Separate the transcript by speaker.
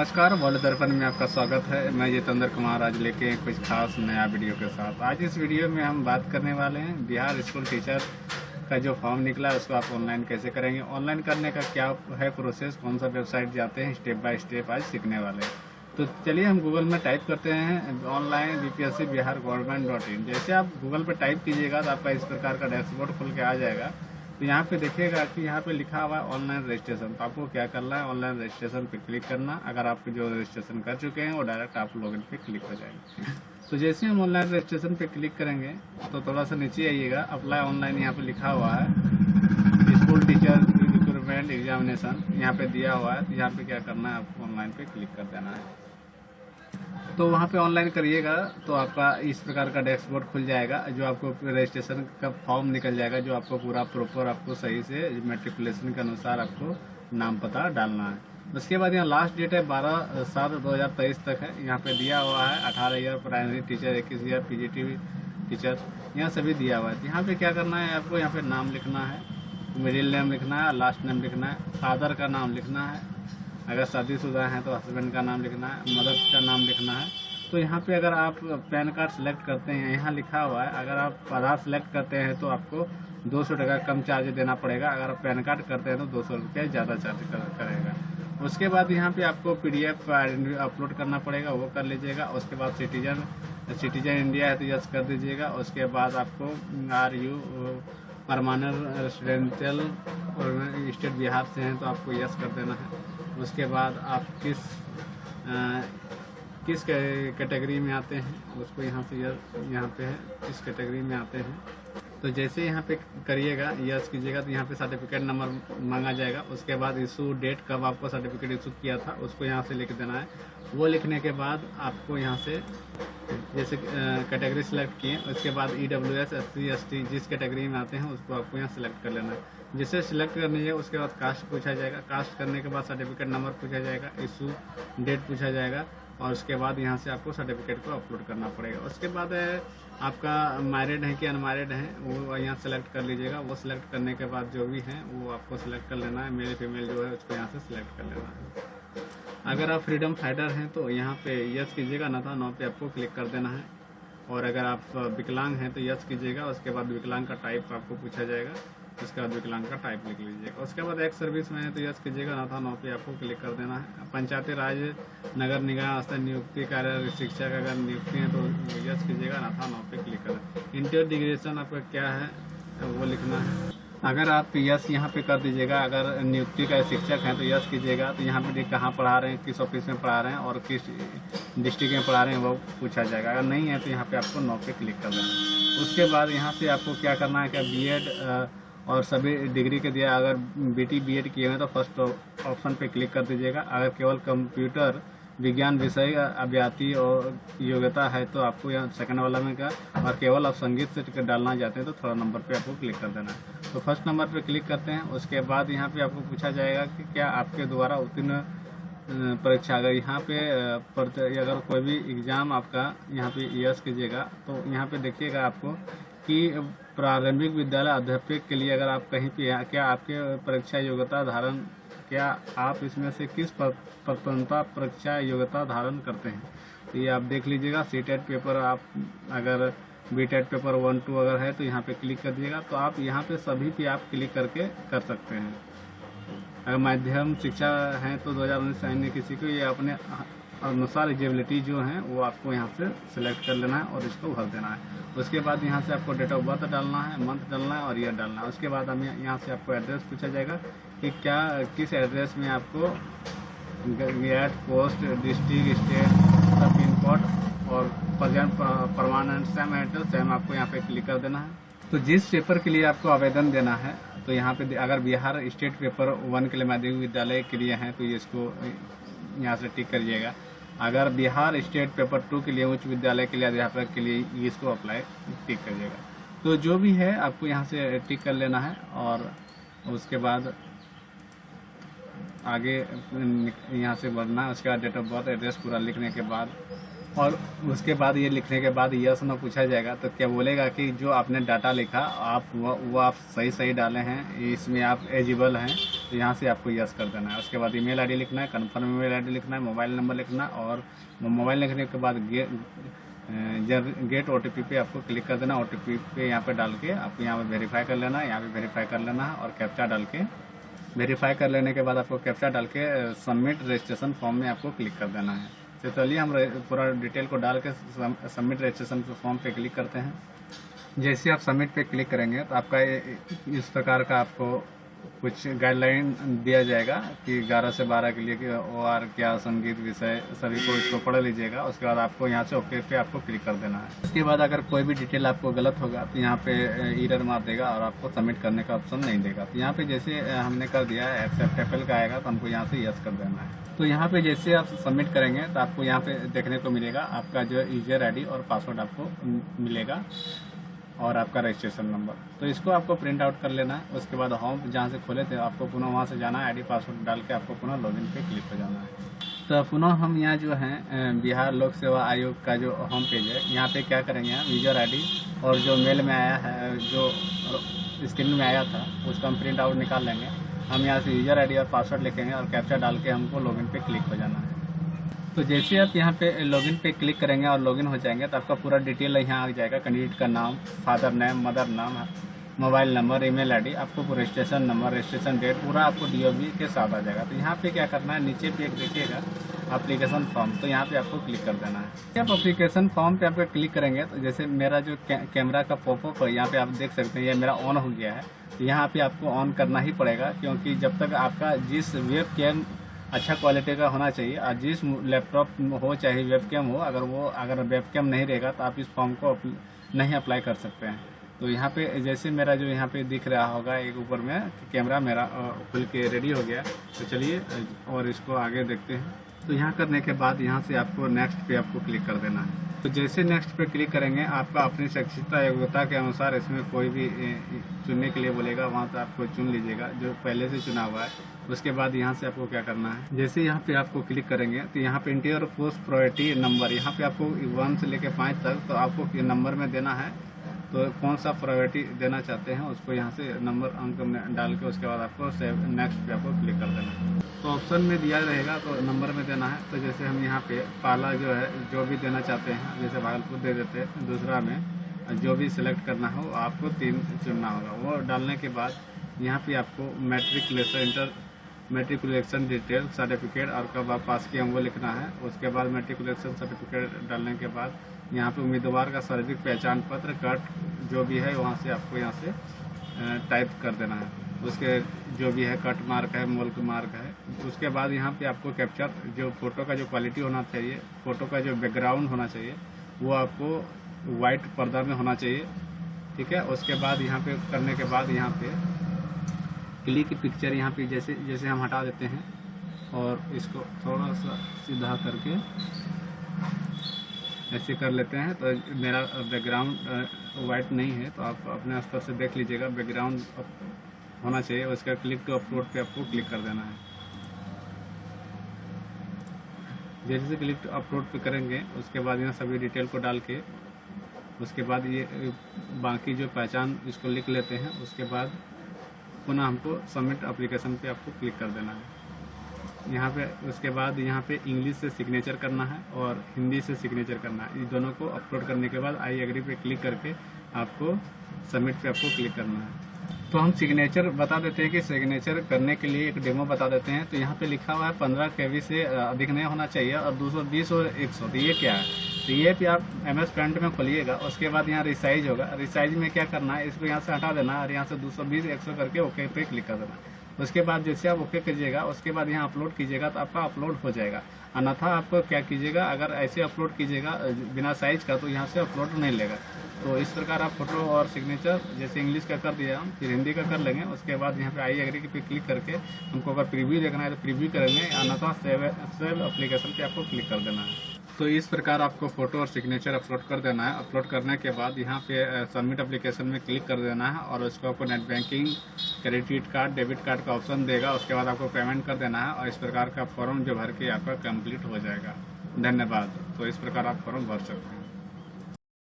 Speaker 1: नमस्कार, वर्ल्ड दर्पण में आपका स्वागत है। मैं जितेंद्र कुमार आज लेके कुछ खास नया वीडियो के साथ। आज इस वीडियो में हम बात करने वाले हैं बिहार स्कूल टीचर का जो फॉर्म निकला है उसको आप ऑनलाइन कैसे करेंगे, ऑनलाइन करने का क्या है प्रोसेस, कौन सा वेबसाइट जाते हैं, स्टेप बाय स्टेप आज सीखने वाले हैं। तो चलिए हम गूगल में टाइप करते हैं ऑनलाइन BPSC बिहार गवर्नमेंट.in। जैसे आप गूगल पर टाइप कीजिएगा तो आपका इस प्रकार का डैशबोर्ड खुल के आ जाएगा। तो यहाँ पे देखिएगा कि यहाँ पे लिखा हुआ है ऑनलाइन रजिस्ट्रेशन। तो आपको क्या करना है, ऑनलाइन रजिस्ट्रेशन पे क्लिक करना। अगर आप जो रजिस्ट्रेशन कर चुके हैं वो डायरेक्ट आप लॉगिन पे क्लिक हो जाएंगे। तो जैसे हम ऑनलाइन रजिस्ट्रेशन पे क्लिक करेंगे तो थोड़ा सा नीचे आइएगा, अप्लाई ऑनलाइन यहाँ पे लिखा हुआ है स्कूल टीचर रिक्रूटमेंट एग्जामिनेशन यहाँ पे दिया हुआ है। तो यहाँ पे क्या करना है, आपको ऑनलाइन पे क्लिक कर देना है। तो वहाँ पे ऑनलाइन करिएगा तो आपका इस प्रकार का डैशबोर्ड खुल जाएगा, जो आपको रजिस्ट्रेशन का फॉर्म निकल जाएगा, जो आपको पूरा प्रॉपर आपको सही से मेट्रिकुलेशन के अनुसार आपको नाम पता डालना है। उसके बाद यहाँ लास्ट डेट है 12/7/2023 तक है। यहाँ पे दिया हुआ है 18 year primary teacher, 21 year PGT teacher, यहाँ सभी दिया हुआ है। तो यहाँ पे क्या करना है, आपको यहाँ पे नाम लिखना है, मिडिल नेम लिखना है, लास्ट नेम लिखना है, फादर का नाम लिखना है, अगर शादीशुदा हैं तो हस्बैंड का नाम लिखना है, मदर का नाम लिखना है। तो यहाँ पे अगर आप पैन कार्ड सेलेक्ट करते हैं, यहाँ लिखा हुआ है अगर आप आधार सेलेक्ट करते हैं तो आपको 200 टका कम चार्ज देना पड़ेगा, अगर आप पैन कार्ड करते हैं तो 200 रुपया ज़्यादा चार्ज करेगा। उसके बाद यहाँ पे आपको PDF अपलोड करना पड़ेगा, वो कर लीजिएगा। उसके बाद सिटीजन इंडिया है तो यस कर दीजिएगा। उसके बाद आपको RU परमानेंट रेसिडेंशियल और स्टेट बिहार से हैं तो आपको यस कर देना है। उसके बाद आप किस कैटेगरी में आते हैं उसको यहाँ से यहाँ पे है किस कैटेगरी में आते हैं। तो जैसे यहाँ पे करिएगा यस कीजिएगा तो यहाँ पे सर्टिफिकेट नंबर मांगा जाएगा। उसके बाद इशू डेट, कब आपको सर्टिफिकेट इशू किया था उसको यहाँ से लिख देना है। वो लिखने के बाद आपको यहाँ से जैसे कैटेगरी सेलेक्ट किए, उसके बाद EWS SC ST जिस कैटेगरी में आते हैं उसको आपको यहाँ सेलेक्ट कर लेना है। जिसे सिलेक्ट करनी है उसके बाद कास्ट पूछा जाएगा, कास्ट करने के बाद सर्टिफिकेट नंबर पूछा जाएगा, इशू डेट पूछा जाएगा और उसके बाद यहाँ से आपको सर्टिफिकेट को अपलोड करना पड़ेगा। उसके बाद आपका मैरिड है कि अनमैरिड है वो यहाँ सेलेक्ट कर लीजिएगा। वो सिलेक्ट करने के बाद जो भी है वो आपको सिलेक्ट कर लेना है, मेल फीमेल जो है उसको यहाँ से सिलेक्ट कर लेना है। अगर आप फ्रीडम फाइटर हैं तो यहाँ पे यस कीजिएगा, ना था नो पे आपको क्लिक कर देना है। और अगर आप विकलांग हैं तो यस कीजिएगा। उसके बाद विकलांग का टाइप आपको पूछा जाएगा, उसके बाद विकलांग का टाइप लिख लीजिएगा। उसके बाद एक्स सर्विस में है तो यस कीजिएगा, ना था नो पे आपको क्लिक कर देना है। पंचायती राज नगर निगम स्तर नियुक्ति कार्य शिक्षक अगर नियुक्ति है तो यस कीजिएगा, ना था नो पे क्लिक कर। इंटीग्रेशन आपका क्या है वो लिखना है। अगर आप यस यहाँ पे कर दीजिएगा, अगर नियुक्ति का शिक्षक हैं तो यस कीजिएगा। तो यहाँ पे कहाँ पढ़ा रहे हैं, किस ऑफिस में पढ़ा रहे हैं और किस डिस्ट्रिक्ट में पढ़ा रहे हैं वो पूछा जाएगा। अगर नहीं है तो यहाँ पे आपको नो पे क्लिक कर देना। उसके बाद यहाँ से आपको क्या करना है, क्या BEd और सभी डिग्री के दिया, अगर BT BEd किए हैं तो फर्स्ट ऑप्शन पे क्लिक कर दीजिएगा। अगर केवल कंप्यूटर विज्ञान विषय अभ्यर्थी और योग्यता है तो आपको यहाँ सेकंड वाला में का, और केवल आप संगीत से डालना चाहते हैं तो थर्ड नंबर पे आपको क्लिक कर देना है। तो फर्स्ट नंबर पे क्लिक करते हैं। उसके बाद यहाँ पे आपको पूछा जाएगा कि क्या आपके द्वारा उत्तीर्ण परीक्षा, अगर यहाँ पे अगर कोई भी एग्ज़ाम आपका यहाँ पे यस कीजिएगा तो यहाँ पे देखिएगा आपको कि प्रारंभिक विद्यालय अध्यापक के लिए अगर आप कहीं पे क्या आपके परीक्षा योग्यता धारण, क्या आप इसमें से किस प्रतियोगिता परीक्षा योग्यता धारण करते हैं। तो ये आप देख लीजिएगा। CTET पेपर आप अगर BTET पेपर 1-2 अगर है तो यहाँ पे क्लिक कर दीजिएगा। तो आप यहाँ पे सभी पे आप क्लिक करके कर सकते हैं। अगर माध्यम शिक्षा है तो 2019 से अन्य किसी को ये अपने अनुसार एलिजिबिलिटी जो है वो आपको यहाँ से सिलेक्ट कर लेना है और इसको भर देना है। उसके बाद यहाँ से आपको डेट ऑफ बर्थ डालना है, मंथ डालना है और ईयर डालना है। उसके बाद हम यहाँ से आपको एड्रेस पूछा जाएगा कि क्या किस एड्रेस में आपको गेट पोस्ट डिस्ट्रिक्ट स्टेट का पिन कोड और present permanent same address same आपको यहाँ पे क्लिक कर देना है। तो जिस पेपर के लिए आपको आवेदन देना है तो यहाँ पे अगर बिहार स्टेट पेपर 1 के लिए माध्यमिक विद्यालय के लिए हैं तो ये इसको यहाँ से टिक करिएगा। अगर बिहार स्टेट पेपर 2 के लिए उच्च विद्यालय के लिए अध्यापक के लिए इसको अप्लाई टिक करिएगा। तो जो भी है आपको यहाँ से टिक कर लेना है और उसके बाद आगे यहाँ से बढ़ना है। उसके बाद डेट ऑफ बर्थ एड्रेस पूरा लिखने के बाद और उसके बाद ये लिखने के बाद यस नो पूछा जाएगा, तो क्या बोलेगा कि जो आपने डाटा लिखा आप वो आप सही डाले हैं, इसमें आप एलिजिबल हैं, तो यहाँ से आपको यस कर देना है। उसके बाद ईमेल आईडी लिखना है, कन्फर्म ईमेल आईडी लिखना है, मोबाइल नंबर लिखना, और मोबाइल लिखने के बाद गेट OTP पे आपको क्लिक कर देना। OTP पे यहाँ पे डाल के आपको यहाँ पे वेरीफाई कर लेना है, यहाँ पे वेरीफाई कर लेना है, और कैप्चा डाल के वेरीफाई कर लेने के बाद आपको कैप्चा डाल के सबमिट रजिस्ट्रेशन फॉर्म में आपको क्लिक कर देना है। तो चलिए हम पूरा डिटेल को डाल के सबमिट रजिस्ट्रेशन फॉर्म पे क्लिक करते हैं। जैसे आप सबमिट पे क्लिक करेंगे तो आपका इस प्रकार का आपको कुछ गाइडलाइन दिया जाएगा कि 11 से 12 के लिए कि OR क्या संगीत विषय सभी को इसको पढ़ लीजिएगा। उसके बाद आपको यहाँ से ओके पे आपको क्लिक कर देना है। उसके बाद अगर कोई भी डिटेल आपको गलत होगा तो यहाँ पे एरर मार देगा और आपको सबमिट करने का ऑप्शन नहीं देगा। तो यहाँ पे जैसे हमने कर दिया है एक्सेप्टेबल का आएगा तो हमको यहाँ से यस कर देना है। तो यहाँ पे जैसे आप सबमिट करेंगे तो आपको यहाँ पे देखने को मिलेगा आपका जो यूजर ID और पासवर्ड आपको मिलेगा और आपका रजिस्ट्रेशन नंबर। तो इसको आपको प्रिंट आउट कर लेना है। उसके बाद होम जहाँ से खोले थे आपको पुनः वहाँ से जाना है, ID पासवर्ड डाल के आपको पुनः लॉगिन पे क्लिक हो जाना है। तो पुनः हम यहाँ जो है बिहार लोक सेवा आयोग का जो होम पेज है, यहाँ पे क्या करेंगे हम यूजर ID और जो मेल में आया है, जो स्क्रीन में आया था, उसको हम प्रिंट आउट निकाल लेंगे। हम यहाँ से यूजर ID और पासवर्ड लिखेंगे और कैप्चा डाल के हमको लॉगिन पे क्लिक हो जाना है। तो जैसे आप यहाँ पे लॉगिन पे क्लिक करेंगे और लॉगिन हो जाएंगे तो आपका पूरा डिटेल यहाँ आ जाएगा। कैंडिडेट का नाम, फादर नेम, मदर नाम, मोबाइल नंबर, ईमेल आईडी, आपको रजिस्ट्रेशन नंबर, रजिस्ट्रेशन डेट पूरा आपको DOB के साथ आ जाएगा। तो यहाँ पे क्या करना है, नीचे पे एक देखिएगा एप्लीकेशन फॉर्म, तो यहाँ पे आपको क्लिक कर देना है। आप एप्लीकेशन फॉर्म पे आपको क्लिक करेंगे तो जैसे मेरा जो कैमरा का पॉपअप है यहाँ पे आप देख सकते हैं, ये मेरा ऑन हो गया है। तो यहाँ पे आपको ऑन करना ही पड़ेगा, क्योंकि जब तक आपका जिस वेब अच्छा क्वालिटी का होना चाहिए और जिस लैपटॉप हो चाहे वेबकैम हो, अगर वेबकैम नहीं रहेगा तो आप इस फॉर्म को नहीं अप्लाई कर सकते हैं। तो यहाँ पे जैसे मेरा जो यहाँ पे दिख रहा होगा एक ऊपर में कैमरा मेरा खुल के रेडी हो गया। तो चलिए और इसको आगे देखते हैं। तो यहाँ करने के बाद यहाँ से आपको नेक्स्ट पे आपको क्लिक कर देना है। तो जैसे नेक्स्ट पे क्लिक करेंगे आपका अपनी शैक्षिकता योग्यता के अनुसार इसमें कोई भी चुनने के लिए बोलेगा, वहाँ से आपको चुन लीजिएगा जो पहले से चुना हुआ है। उसके बाद यहाँ से आपको क्या करना है, जैसे यहाँ पे आपको क्लिक करेंगे तो यहाँ पे इंटर पोस्ट प्रायोरिटी नंबर, यहाँ पे आपको 1 से लेकर 5 तक तो आपको नंबर में देना है। तो कौन सा प्रायोरिटी देना चाहते हैं उसको यहाँ से नंबर अंक में डाल के उसके बाद आपको सेव नेक्स्ट पे आपको क्लिक कर देना है। तो ऑप्शन में दिया रहेगा तो नंबर में देना है। तो जैसे हम यहाँ पे पहला जो है जो भी देना चाहते हैं, जैसे भागलपुर दे देते हैं, दूसरा में जो भी सिलेक्ट करना हो आपको 3 चुनना होगा। वो डालने के बाद यहाँ पे आपको मैट्रिकुलेशन डिटेल सर्टिफिकेट और कब आप पास किए वो लिखना है। उसके बाद मैट्रिकुलेशन सर्टिफिकेट डालने के बाद यहाँ पे उम्मीदवार का शारीरिक पहचान पत्र कट जो भी है वहाँ से आपको यहाँ से टाइप कर देना है। उसके जो भी है कट मार्क है, मोल्क मार्क है। उसके बाद यहाँ पे आपको कैप्चर जो फ़ोटो का जो क्वालिटी होना चाहिए, फ़ोटो का जो बैकग्राउंड होना चाहिए वो आपको वाइट पर्दा में होना चाहिए, ठीक है। उसके बाद यहाँ पे करने के बाद यहाँ पे क्लिक की पिक्चर यहाँ पे जैसे हम हटा देते हैं और इसको थोड़ा सा सीधा करके ऐसे कर लेते हैं। तो मेरा बैकग्राउंड वाइट नहीं है तो आप अपने स्तर से देख लीजिएगा, बैकग्राउंड होना चाहिए। उसका क्लिक टू अपलोड पे आपको क्लिक कर देना है। जैसे क्लिक टू अपलोड पे करेंगे उसके बाद यहाँ सभी डिटेल को डाल के उसके बाद ये बाकी जो पहचान इसको लिख लेते हैं। उसके बाद पुनः हमको सबमिट एप्लीकेशन पे आपको क्लिक कर देना है यहाँ पे। उसके बाद यहाँ पे इंग्लिश से सिग्नेचर करना है और हिंदी से सिग्नेचर करना है। ये दोनों को अपलोड करने के बाद आई एग्री पे क्लिक करके आपको सबमिट पे आपको क्लिक करना है। तो हम सिग्नेचर बता देते हैं कि सिग्नेचर करने के लिए एक डेमो बता देते हैं। तो यहाँ पे लिखा हुआ है 15 KB से अधिक नहीं होना चाहिए और 220 और 100। तो ये क्या है, तो ये पे आप MS पेंट में खोलिएगा। उसके बाद यहाँ रिसाइज होगा, रिसाइज में क्या करना है, इसको यहाँ से हटा देना और यहाँ से 220 100 करके ओके पे क्लिक कर देना। उसके बाद जैसे आप ओके कीजिएगा उसके बाद यहाँ अपलोड कीजिएगा तो आपका अपलोड हो जाएगा। अन्यथा आपको क्या कीजिएगा, अगर ऐसे अपलोड कीजिएगा बिना साइज का तो यहाँ से अपलोड नहीं लेगा। तो इस प्रकार आप फोटो और सिग्नेचर जैसे इंग्लिश का कर दिया हम, फिर हिंदी का कर लेंगे। उसके बाद यहाँ पे आई एग्री पे क्लिक करके हमको अगर प्रीव्यू देखना है तो प्रीव्यू करेंगे, अन्यथा सेव एप्लीकेशन पे आपको क्लिक कर देना है। तो इस प्रकार आपको फोटो और सिग्नेचर अपलोड कर देना है। अपलोड करने के बाद यहाँ पे सबमिट एप्लीकेशन में क्लिक कर देना है और उसको आपको net banking, credit card, debit card का ऑप्शन देगा। उसके बाद आपको पेमेंट कर देना है और इस प्रकार का फॉर्म जो भर के आपका कंप्लीट हो जाएगा। धन्यवाद। तो इस प्रकार आप फॉर्म भर सकते हैं।